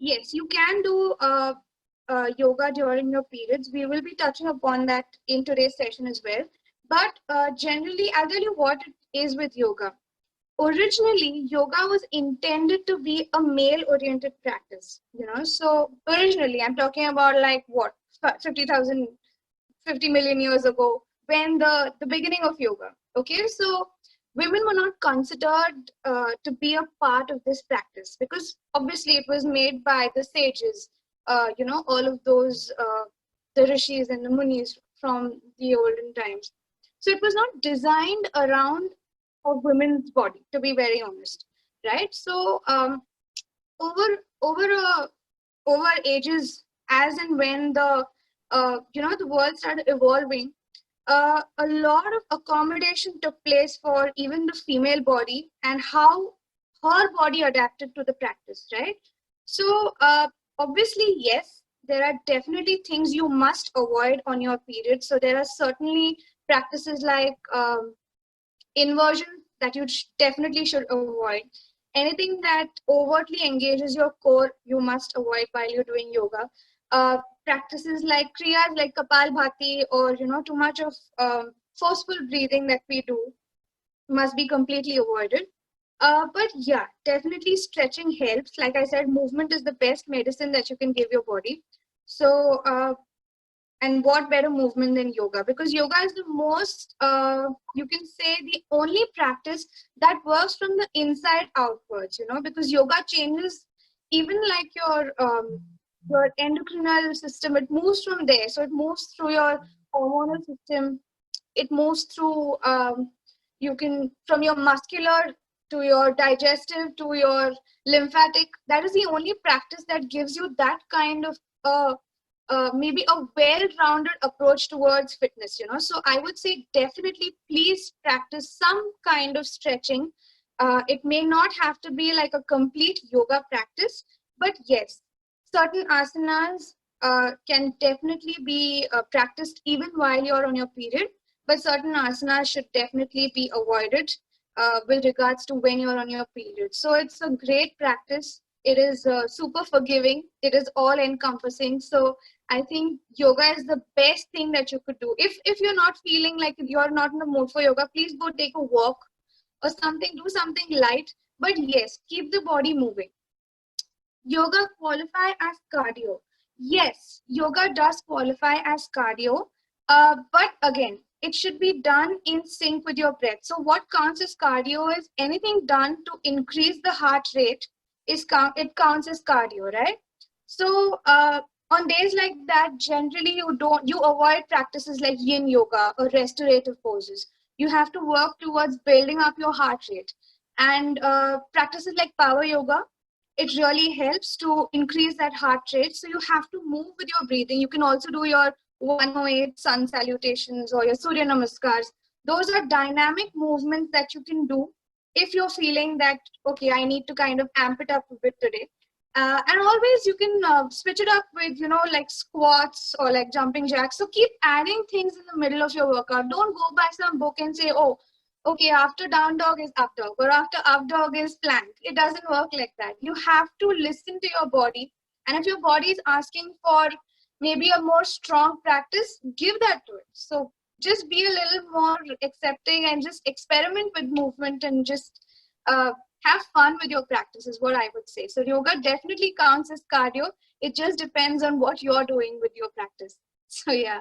yes, you can do yoga during your periods. We will be touching upon that in today's session as well. But generally, I'll tell you what it is with yoga. Originally, yoga was intended to be a male-oriented practice, So originally, I'm talking about like what, 50,000, 50 million years ago, when the beginning of yoga. Okay, so women were not considered to be a part of this practice because obviously it was made by the sages, all of those the rishis and the munis from the olden times. So it was not designed around a women's body, to be very honest, right? So over over over ages, as and when the world started evolving, a lot of accommodation took place for even the female body and how her body adapted to the practice, right? So obviously, yes, there are definitely things you must avoid on your period. So there are certainly practices like inversion that you definitely should avoid. Anything that overtly engages your core, you must avoid while you're doing yoga. Practices like kriyas, like kapalbhati, or too much of forceful breathing that we do must be completely avoided. But yeah, definitely stretching helps. Like I said, movement is the best medicine that you can give your body. So and what better movement than yoga? Because yoga is the most, you can say, the only practice that works from the inside outwards, because yoga changes even like your endocrinal system. It moves from there. So it moves through your hormonal system. It moves through, you can, from your muscular to your digestive to your lymphatic. That is the only practice that gives you that kind of maybe a well-rounded approach towards fitness, So I would say definitely please practice some kind of stretching. It may not have to be like a complete yoga practice, but yes, certain asanas can definitely be practiced even while you're on your period, but certain asanas should definitely be avoided with regards to when you're on your period. So it's a great practice. It is super forgiving. It is all encompassing. So I think yoga is the best thing that you could do. If you're not feeling like you're not in the mood for yoga, please go take a walk or something, do something light. But yes, keep the body moving. Yoga qualify as cardio. Yes, yoga does qualify as cardio. But again, it should be done in sync with your breath. So what counts as cardio is anything done to increase the heart rate it counts as cardio, right? So on days like that, generally you avoid practices like yin yoga or restorative poses. You have to work towards building up your heart rate. And practices like power yoga, it really helps to increase that heart rate. So you have to move with your breathing. You can also do your 108 sun salutations or your Surya Namaskars. Those are dynamic movements that you can do if you're feeling that, okay, I need to kind of amp it up a bit today. And always you can switch it up with, like squats or like jumping jacks. So keep adding things in the middle of your workout. Don't go by some book and say, oh, okay, after down dog is up dog or after up dog is plank. It doesn't work like that. You have to listen to your body. And if your body is asking for maybe a more strong practice, give that to it. So just be a little more accepting and just experiment with movement and just have fun with your practice is what I would say. So yoga definitely counts as cardio. It just depends on what you're doing with your practice. So yeah.